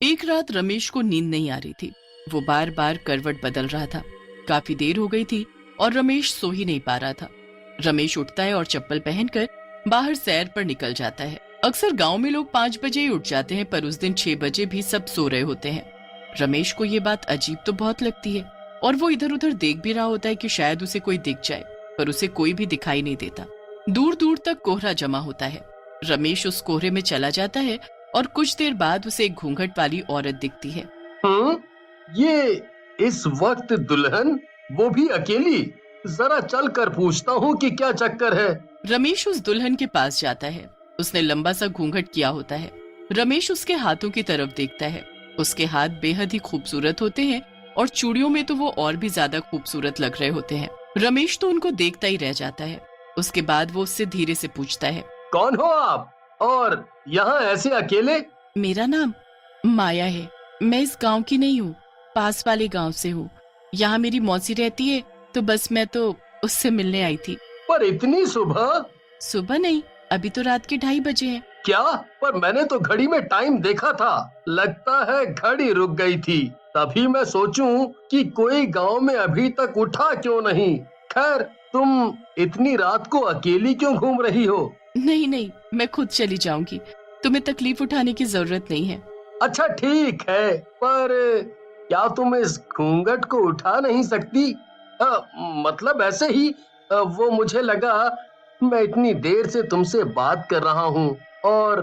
एक रात रमेश को नींद नहीं आ रही थी। वो बार बार करवट बदल रहा था। काफी देर हो गई थी और रमेश सो ही नहीं पा रहा था। रमेश उठता है और चप्पल पहनकर बाहर सैर पर निकल जाता है। अक्सर गांव में लोग 5 बजे ही उठ जाते हैं, पर उस दिन 6 बजे भी सब सो रहे होते हैं। रमेश को ये बात अजीब तो बहुत लगती है और वो इधर उधर देख भी रहा होता है कि शायद उसे कोई दिख जाए, पर उसे कोई भी दिखाई नहीं देता। दूर दूर तक कोहरा जमा होता है। रमेश उस कोहरे में चला जाता है और कुछ देर बाद उसे एक घूंघट वाली औरत दिखती है। ये इस वक्त दुल्हन, वो भी अकेली? जरा चल कर पूछता हूँ कि क्या चक्कर है। रमेश उस दुल्हन के पास जाता है। उसने लंबा सा घूंघट किया होता है। रमेश उसके हाथों की तरफ देखता है। उसके हाथ बेहद ही खूबसूरत होते हैं और चूड़ियों में तो वो और भी ज्यादा खूबसूरत लग रहे होते हैं। रमेश तो उनको देखता ही रह जाता है। उसके बाद वो उससे धीरे से पूछता है, कौन हो आप और यहाँ ऐसे अकेले? मेरा नाम माया है। मैं इस गांव की नहीं हूँ, पास वाले गांव से हूँ। यहाँ मेरी मौसी रहती है, तो बस मैं तो उससे मिलने आई थी। पर इतनी सुबह? सुबह नहीं, अभी तो रात के 2:30 बजे हैं। क्या? पर मैंने तो घड़ी में टाइम देखा था। लगता है घड़ी रुक गई थी। तभी मैं सोचूं कि कोई गांव में अभी तक उठा क्यों नहीं। खैर, तुम इतनी रात को अकेली क्यों घूम रही हो? नहीं नहीं, मैं खुद चली जाऊंगी। तुम्हें तकलीफ उठाने की जरूरत नहीं है। अच्छा ठीक है, पर क्या तुम इस घूंघट को उठा नहीं सकती? मतलब ऐसे ही। वो मुझे लगा, मैं इतनी देर से तुमसे बात कर रहा हूँ और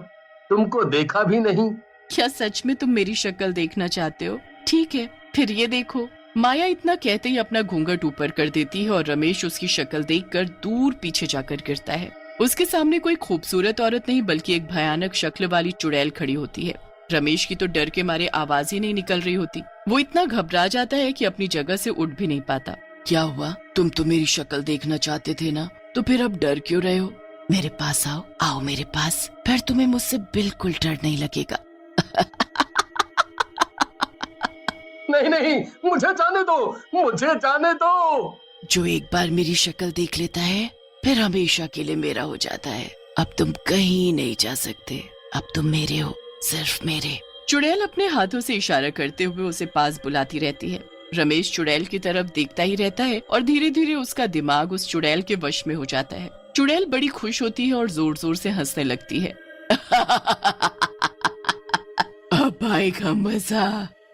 तुमको देखा भी नहीं। क्या सच में तुम मेरी शक्ल देखना चाहते हो? ठीक है, फिर ये देखो। माया इतना कहते ही अपना घूंघट ऊपर कर देती है और रमेश उसकी शक्ल देखकर दूर पीछे जाकर गिरता है। उसके सामने कोई खूबसूरत औरत नहीं, बल्कि एक भयानक शक्ल वाली चुड़ैल खड़ी होती है। रमेश की तो डर के मारे आवाज ही नहीं निकल रही होती। वो इतना घबरा जाता है कि अपनी जगह से उठ भी नहीं पाता। क्या हुआ? तुम तो मेरी शक्ल देखना चाहते थे ना, तो फिर अब डर क्यों रहे हो? मेरे पास आओ, आओ मेरे पास, फिर तुम्हें मुझसे बिल्कुल डर नहीं लगेगा। नहीं नहीं, मुझे जाने दो, मुझे जाने दो। जो एक बार मेरी शक्ल देख लेता है, फिर हमेशा के लिए मेरा हो जाता है। अब तुम कहीं नहीं जा सकते, अब तुम मेरे हो, सिर्फ मेरे। चुड़ैल अपने हाथों से इशारा करते हुए उसे पास बुलाती रहती है। रमेश चुड़ैल की तरफ देखता ही रहता है और धीरे धीरे उसका दिमाग उस चुड़ैल के वश में हो जाता है। चुड़ैल बड़ी खुश होती है और जोर जोर से हंसने लगती है। अब आएगा मजा।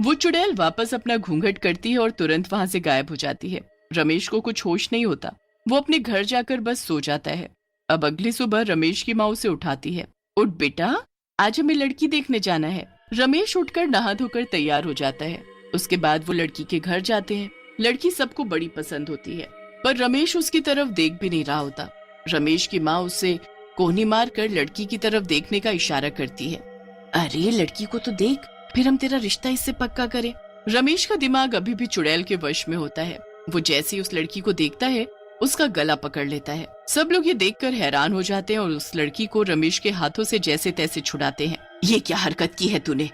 वो चुड़ैल वापस अपना घूंघट करती है और तुरंत वहाँ से गायब हो जाती है। रमेश को कुछ होश नहीं होता। वो अपने घर जाकर बस सो जाता है। अब अगली सुबह रमेश की माँ उसे उठाती है। उठ बेटा, आज हमें लड़की देखने जाना है। रमेश उठकर नहा धोकर तैयार हो जाता है। उसके बाद वो लड़की के घर जाते हैं। लड़की सबको बड़ी पसंद होती है, पर रमेश उसकी तरफ देख भी नहीं रहा होता। रमेश की माँ उसे कोहनी मारकर लड़की की तरफ देखने का इशारा करती है। अरे लड़की को तो देख, फिर हम तेरा रिश्ता इससे पक्का करें। रमेश का दिमाग अभी भी चुड़ैल के वश में होता है। वो जैसे ही उस लड़की को देखता है, उसका गला पकड़ लेता है। सब लोग ये देखकर हैरान हो जाते हैं और उस लड़की को रमेश के हाथों से जैसे तैसे छुड़ाते हैं। ये क्या हरकत की है तूने?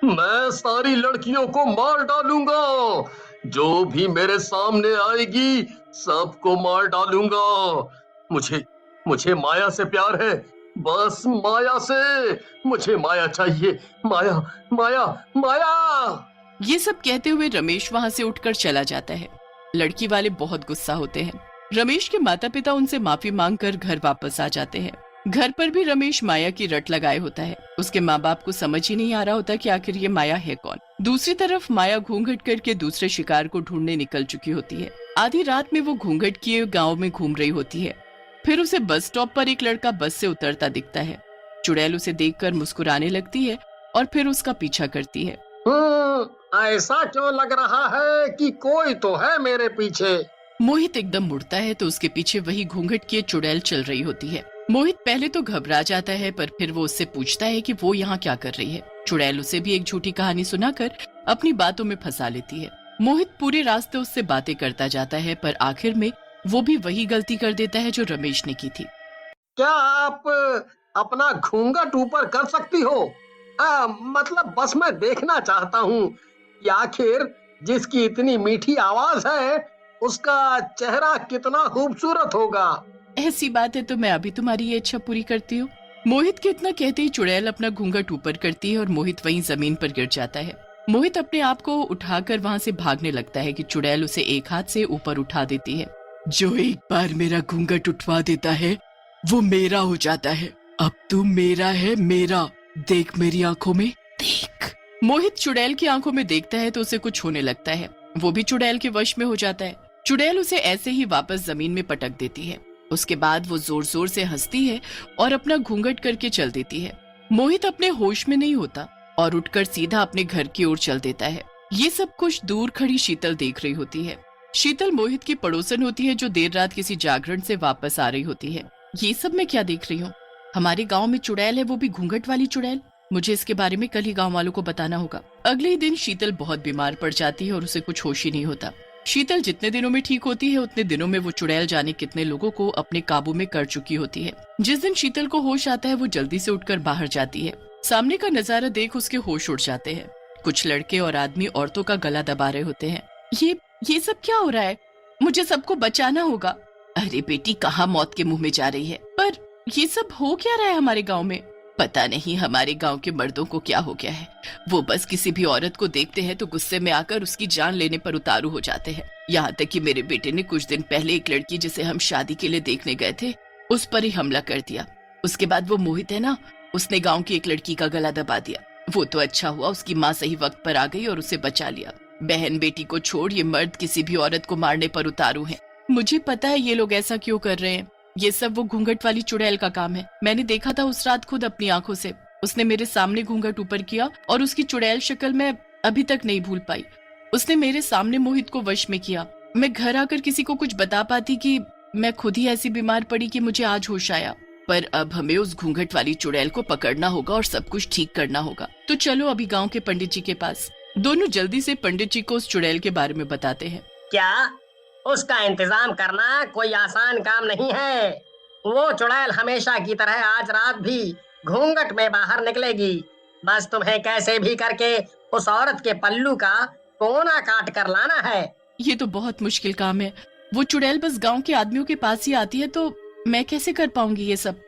मैं सारी लड़कियों को मार डालूंगा। जो भी मेरे सामने आएगी, सबको मार डालूंगा। मुझे मुझे माया से प्यार है, बस माया से। मुझे माया चाहिए, माया, माया, माया। ये सब कहते हुए रमेश वहाँ से उठकर चला जाता है। लड़की वाले बहुत गुस्सा होते हैं। रमेश के माता पिता उनसे माफी मांगकर घर वापस आ जाते हैं। घर पर भी रमेश माया की रट लगाए होता है। उसके माँ बाप को समझ ही नहीं आ रहा होता कि आखिर ये माया है कौन। दूसरी तरफ माया घूंघट करके दूसरे शिकार को ढूंढने निकल चुकी होती है। आधी रात में वो घूंघट किए गाँव में घूम रही होती है। फिर उसे बस स्टॉप पर एक लड़का बस से उतरता दिखता है। चुड़ैल उसे देखकर मुस्कुराने लगती है और फिर उसका पीछा करती है। ऐसा क्यों लग रहा है कि कोई तो है मेरे पीछे? मोहित एकदम मुड़ता है तो उसके पीछे वही घूंघट किए चुड़ैल चल रही होती है। मोहित पहले तो घबरा जाता है, पर फिर वो उससे पूछता है कि वो यहाँ क्या कर रही है। चुड़ैल उसे भी एक झूठी कहानी सुनाकर अपनी बातों में फंसा लेती है। मोहित पूरे रास्ते उससे बातें करता जाता है, पर आखिर में वो भी वही गलती कर देता है जो रमेश ने की थी। क्या आप अपना घूंघट ऊपर कर सकती हो? मतलब बस मैं देखना चाहता हूँ कि आखिर जिसकी इतनी मीठी आवाज है, उसका चेहरा कितना खूबसूरत होगा। ऐसी बात है तो मैं अभी तुम्हारी ये इच्छा पूरी करती हूँ। मोहित के इतना कहते ही चुड़ैल अपना घूंघट ऊपर करती है और मोहित वहीं जमीन पर गिर जाता है। मोहित अपने आप को उठाकर वहां से भागने लगता है कि चुड़ैल उसे एक हाथ से ऊपर उठा देती है। जो एक बार मेरा घूंघट उठवा देता है वो मेरा हो जाता है। अब तू मेरा है, मेरा। देख मेरी आंखों में, देख। मोहित चुड़ैल की आंखों में देखता है तो उसे कुछ होने लगता है। वो भी चुड़ैल के वश में हो जाता है। चुड़ैल उसे ऐसे ही वापस जमीन में पटक देती है। उसके बाद वो जोर जोर से हंसती है और अपना घूंघट करके चल देती है। मोहित अपने होश में नहीं होता और उठकर सीधा अपने घर की ओर चल देता है। ये सब कुछ दूर खड़ी शीतल देख रही होती है। शीतल मोहित की पड़ोसन होती है जो देर रात किसी जागरण से वापस आ रही होती है। ये सब मैं क्या देख रही हूँ? हमारे गांव में चुड़ैल है, वो भी घूंघट वाली चुड़ैल। मुझे इसके बारे में कल ही गांव वालों को बताना होगा। अगले ही दिन शीतल बहुत बीमार पड़ जाती है और उसे कुछ होश ही नहीं होता। शीतल जितने दिनों में ठीक होती है उतने दिनों में वो चुड़ैल जाने कितने लोगों को अपने काबू में कर चुकी होती है। जिस दिन शीतल को होश आता है वो जल्दी से उठकर बाहर जाती है। सामने का नजारा देख उसके होश उड़ जाते हैं। कुछ लड़के और आदमी औरतों का गला दबा रहे होते हैं। ये सब क्या हो रहा है? मुझे सबको बचाना होगा। अरे बेटी, कहाँ मौत के मुंह में जा रही है? पर ये सब हो क्या रहा है हमारे गांव में? पता नहीं हमारे गांव के मर्दों को क्या हो गया है। वो बस किसी भी औरत को देखते हैं तो गुस्से में आकर उसकी जान लेने पर उतारू हो जाते हैं। यहाँ तक कि मेरे बेटे ने कुछ दिन पहले एक लड़की जिसे हम शादी के लिए देखने गए थे उस पर ही हमला कर दिया। उसके बाद वो मोहित है ना, उसने गाँव की एक लड़की का गला दबा दिया। वो तो अच्छा हुआ उसकी माँ सही वक्त पर आ गई और उसे बचा लिया। बहन बेटी को छोड़ ये मर्द किसी भी औरत को मारने पर उतारू हैं। मुझे पता है ये लोग ऐसा क्यों कर रहे हैं। ये सब वो घूंघट वाली चुड़ैल का काम है। मैंने देखा था उस रात खुद अपनी आंखों से। उसने मेरे सामने घूंघट ऊपर किया और उसकी चुड़ैल शक्ल मैं अभी तक नहीं भूल पाई। उसने मेरे सामने मोहित को वश में किया। मैं घर आकर किसी को कुछ बता पाती कि मैं खुद ही ऐसी बीमार पड़ी कि मुझे आज होश आया। पर अब हमें उस घूंघट वाली चुड़ैल को पकड़ना होगा और सब कुछ ठीक करना होगा। तो चलो अभी गाँव के पंडित जी के पास। दोनों जल्दी से पंडित जी को उस चुड़ैल के बारे में बताते हैं। क्या उसका इंतजाम करना कोई आसान काम नहीं है। वो चुड़ैल हमेशा की तरह आज रात भी घूंघट में बाहर निकलेगी। बस तुम्हें कैसे भी करके उस औरत के पल्लू का कोना काट कर लाना है। ये तो बहुत मुश्किल काम है। वो चुड़ैल बस गांव के आदमियों के पास ही आती है तो मैं कैसे कर पाऊंगी ये सब?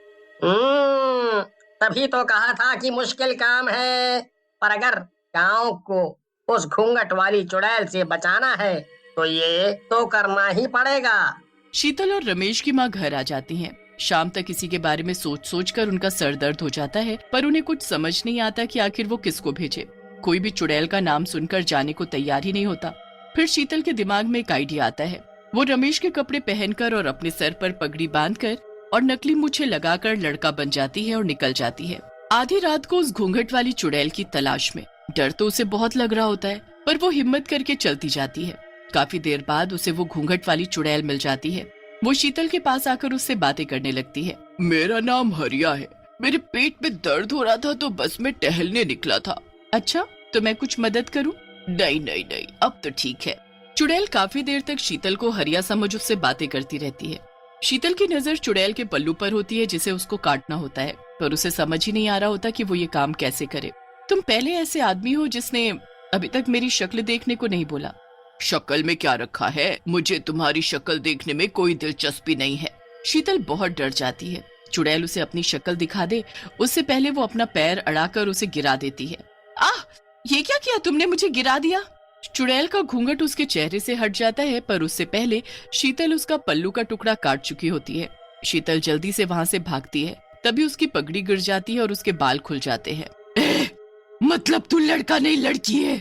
तभी तो कहा था कि मुश्किल काम है। पर अगर गांव को उस घूंघट वाली चुड़ैल से बचाना है तो ये तो करना ही पड़ेगा। शीतल और रमेश की माँ घर आ जाती हैं। शाम तक इसी के बारे में सोच सोच कर उनका सर दर्द हो जाता है, पर उन्हें कुछ समझ नहीं आता कि आखिर वो किसको भेजे। कोई भी चुड़ैल का नाम सुनकर जाने को तैयार ही नहीं होता। फिर शीतल के दिमाग में एक आइडिया आता है। वो रमेश के कपड़े पहनकर और अपने सर पर पगड़ी बांधकर और नकली मूछें लगाकर लड़का बन जाती है और निकल जाती है आधी रात को उस घूंघट वाली चुड़ैल की तलाश में। डर तो उसे बहुत लग रहा होता है, पर वो हिम्मत करके चलती जाती है। काफी देर बाद उसे वो घूंघट वाली चुड़ैल मिल जाती है। वो शीतल के पास आकर उससे बातें करने लगती है। मेरा नाम हरिया है। मेरे पेट में दर्द हो रहा था तो बस मैं टहलने निकला था। अच्छा, तो मैं कुछ मदद करूं? नहीं नहीं नहीं, अब तो ठीक है। चुड़ैल काफी देर तक शीतल को हरिया समझ उससे बातें करती रहती है। शीतल की नजर चुड़ैल के पल्लू पर होती है जिसे उसको काटना होता है, पर उसे समझ ही नहीं आ रहा होता कि वो ये काम कैसे करे। तुम पहले ऐसे आदमी हो जिसने अभी तक मेरी शक्ल देखने को नहीं बोला। शक्ल में क्या रखा है? मुझे तुम्हारी शक्ल देखने में कोई दिलचस्पी नहीं है। शीतल बहुत डर जाती है। चुड़ैल उसे अपनी शक्ल दिखा दे उससे पहले वो अपना पैर अड़ाकर उसे गिरा देती है। आह, ये क्या किया तुमने? मुझे गिरा दिया। चुड़ैल का घूंघट उसके चेहरे से हट जाता है, पर उससे पहले शीतल उसका पल्लू का टुकड़ा काट चुकी होती है। शीतल जल्दी से वहां से भागती है। तभी उसकी पगड़ी गिर जाती है और उसके बाल खुल जाते हैं। मतलब तू लड़का नहीं लड़की है?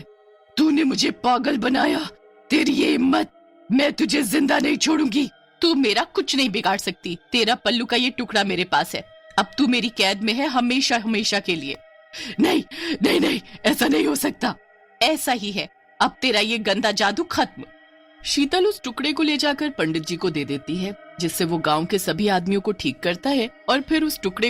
तूने मुझे पागल बनाया। तेरी ये हिम्मत, मैं तुझे जिंदा नहीं छोड़ूंगी। तू मेरा कुछ नहीं बिगाड़ सकती। तेरा पल्लू का ये टुकड़ा मेरे पास है। अब तू मेरी कैद में है हमेशा हमेशा के लिए। नहीं नहीं नहीं, ऐसा नहीं हो सकता। ऐसा ही है। अब तेरा ये गंदा जादू खत्म। शीतल उस टुकड़े को ले जाकर पंडित जी को दे देती है, जिससे वो गांव के सभी आदमियों को ठीक करता है और फिर उस टुकड़े